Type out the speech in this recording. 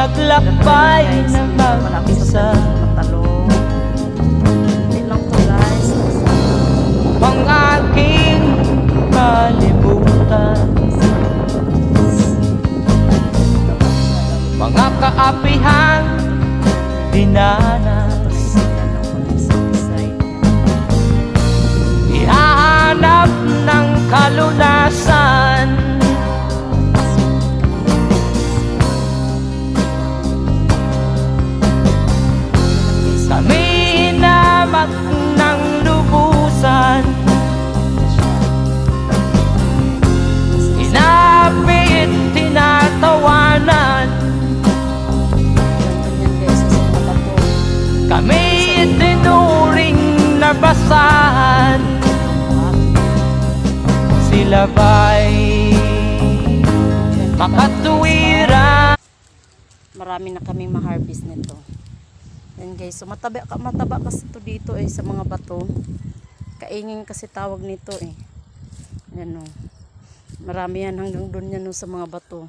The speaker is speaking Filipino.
naglakbay na mag-isa. Ang aking kalibutan, mga kaapihan dinanas, ihahanap ng kalunasan. Kami hinamak ng lubusan, inapit, tinatawanan. Kami itinuring na basahan, sila ba'y makatuwiran? Marami na kaming ma-harvest nito. Yan guys, so mataba kasi ito dito sa mga bato. Kaingin kasi tawag nito Yan o. Marami yan hanggang doon yan sa mga bato.